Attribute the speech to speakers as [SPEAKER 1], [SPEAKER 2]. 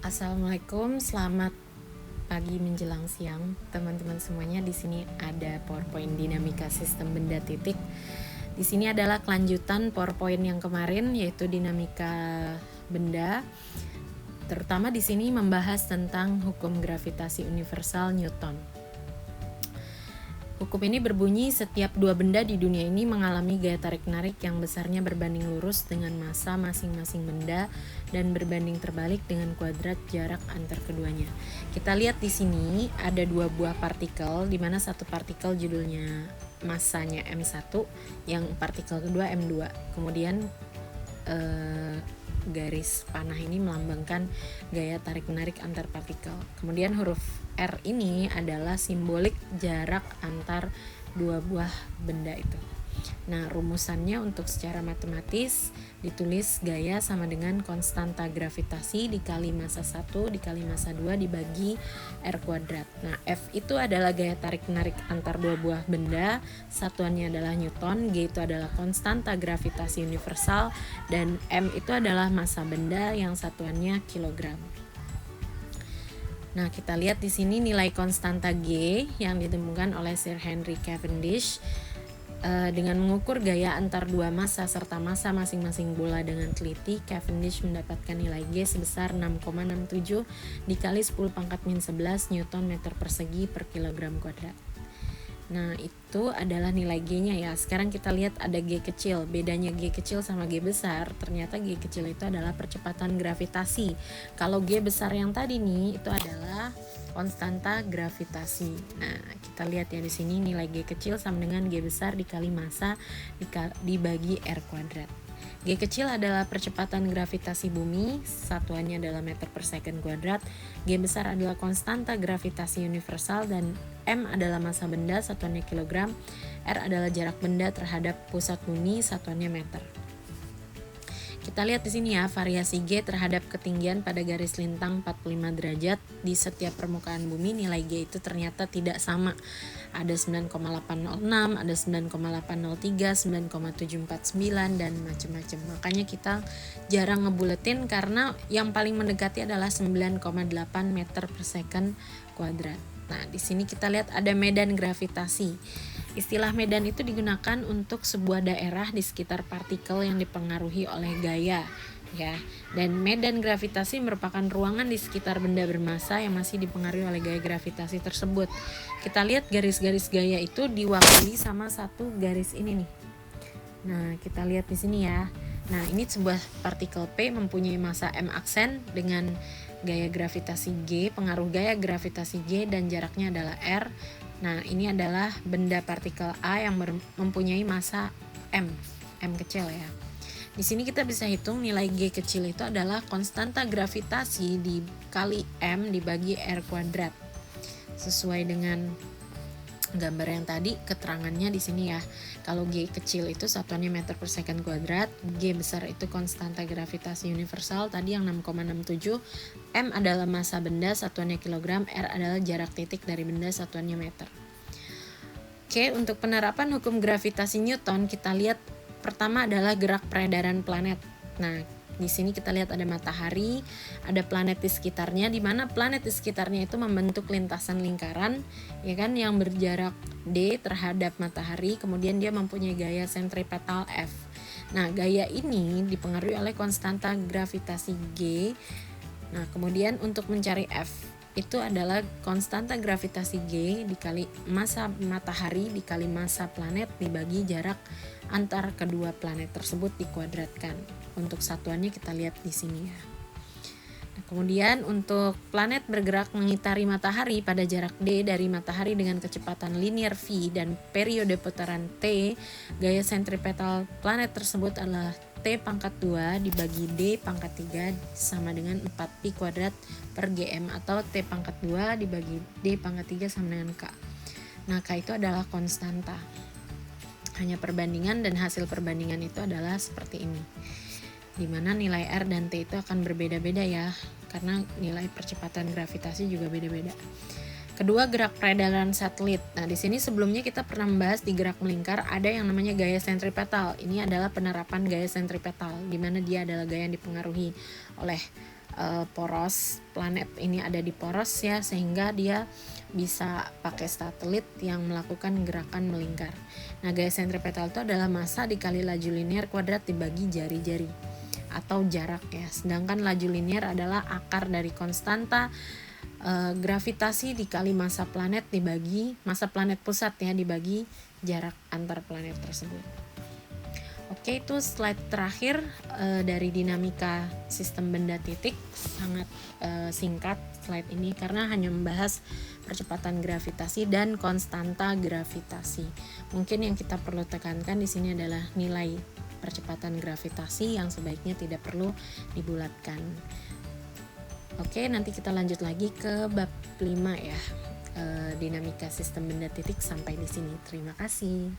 [SPEAKER 1] Assalamualaikum, selamat pagi menjelang siang, teman-teman semuanya. Di sini ada PowerPoint dinamika sistem benda titik. Di sini adalah kelanjutan PowerPoint yang kemarin, yaitu dinamika benda. Terutama di sini membahas tentang hukum gravitasi universal Newton. Hukum ini berbunyi setiap dua benda di dunia ini mengalami gaya tarik-menarik yang besarnya berbanding lurus dengan massa masing-masing benda dan berbanding terbalik dengan kuadrat jarak antar keduanya. Kita lihat di sini ada dua buah partikel, di mana satu partikel judulnya massanya M1, yang partikel kedua M2. Kemudian garis panah ini melambangkan gaya tarik-menarik antar partikel. Kemudian huruf R ini adalah simbolik jarak antar dua buah benda itu. Nah, rumusannya untuk secara matematis ditulis gaya sama dengan konstanta gravitasi dikali massa 1 dikali massa 2 dibagi R kuadrat. Nah, F itu adalah gaya tarik-menarik antar dua buah benda, satuannya adalah Newton, G itu adalah konstanta gravitasi universal, dan M itu adalah massa benda yang satuannya kilogram. Nah, kita lihat di sini nilai konstanta G yang ditemukan oleh Sir Henry Cavendish. Dengan mengukur gaya antar dua massa serta massa masing-masing bola dengan teliti, Cavendish mendapatkan nilai G sebesar 6,67 dikali 10⁻⁻11 Newton meter persegi per kilogram kuadrat. Nah, itu adalah nilai G-nya ya. Sekarang kita lihat ada G kecil. Bedanya G kecil sama G besar, ternyata G kecil itu adalah percepatan gravitasi. Kalau G besar yang tadi nih, itu adalah konstanta gravitasi. Nah, kita lihat ya di sini nilai G kecil sama dengan G besar dikali massa dibagi R kuadrat. G kecil adalah percepatan gravitasi bumi, satuannya adalah meter per second kuadrat. G besar adalah konstanta gravitasi universal, dan M adalah massa benda, satuannya kilogram. R adalah jarak benda terhadap pusat bumi, satuannya meter. Kita lihat di sini ya, variasi G terhadap ketinggian pada garis lintang 45 derajat di setiap permukaan bumi. Nilai G itu ternyata tidak sama. Ada 9,806, ada 9,803, 9,749 dan macam-macam. Makanya kita jarang ngebuletin karena yang paling mendekati adalah 9,8 meter per second kuadrat. Nah, di sini kita lihat ada medan gravitasi. Istilah medan itu digunakan untuk sebuah daerah di sekitar partikel yang dipengaruhi oleh gaya, ya. Dan medan gravitasi merupakan ruangan di sekitar benda bermassa yang masih dipengaruhi oleh gaya gravitasi tersebut. Kita lihat garis-garis gaya itu diwakili sama satu garis ini nih. Nah, kita lihat di sini ya. Nah, ini sebuah partikel P mempunyai massa M aksen dengan gaya gravitasi G, pengaruh gaya gravitasi G, dan jaraknya adalah R. Nah, ini adalah benda partikel A yang mempunyai massa M kecil ya. Di sini kita bisa hitung nilai G kecil itu adalah konstanta gravitasi dikali M dibagi R kuadrat. Sesuai dengan gambar yang tadi, keterangannya di sini ya. Kalau G kecil itu satuannya meter per second kuadrat, G besar itu konstanta gravitasi universal tadi yang 6,67, M adalah massa benda, satuannya kilogram, R adalah jarak titik dari benda, satuannya meter. Oke, untuk penerapan hukum gravitasi Newton, kita lihat pertama adalah gerak peredaran planet. Nah, di sini kita lihat ada matahari, ada planet di sekitarnya, di mana planet di sekitarnya itu membentuk lintasan lingkaran, ya kan, yang berjarak D terhadap matahari. Kemudian dia mempunyai gaya sentripetal F. Nah, gaya ini dipengaruhi oleh konstanta gravitasi G. Nah, kemudian untuk mencari F itu adalah konstanta gravitasi G dikali massa matahari dikali massa planet dibagi jarak antar kedua planet tersebut dikuadratkan. Untuk satuannya kita lihat di sini ya. Nah, kemudian untuk planet bergerak mengitari matahari pada jarak D dari matahari dengan kecepatan linear v dan periode putaran T, gaya sentripetal planet tersebut adalah T pangkat 2 dibagi D pangkat 3 sama dengan 4pi kuadrat per gm, atau T pangkat 2 dibagi D pangkat 3 sama dengan K. Nah, K itu adalah konstanta. Hanya perbandingan, dan hasil perbandingan itu adalah seperti ini, di mana nilai R dan T itu akan berbeda-beda ya, karena nilai percepatan gravitasi juga beda-beda. Kedua, gerak peredaran satelit. Nah, di sini sebelumnya kita pernah membahas di gerak melingkar ada yang namanya gaya sentripetal. Ini adalah penerapan gaya sentripetal, di mana dia adalah gaya yang dipengaruhi oleh poros. Planet ini ada di poros ya, sehingga dia bisa pakai satelit yang melakukan gerakan melingkar. Nah, gaya sentripetal itu adalah massa dikali laju linear kuadrat dibagi jari-jari atau jarak ya. Sedangkan laju linear adalah akar dari konstanta gravitasi dikali massa planet dibagi massa planet pusat ya, dibagi jarak antar planet tersebut. Oke, itu slide terakhir dari dinamika sistem benda titik. Sangat singkat slide ini karena hanya membahas percepatan gravitasi dan konstanta gravitasi. Mungkin yang kita perlu tekankan di sini adalah nilai percepatan gravitasi yang sebaiknya tidak perlu dibulatkan. Oke, nanti kita lanjut lagi ke bab 5 ya. Dinamika sistem benda titik sampai di sini. Terima kasih.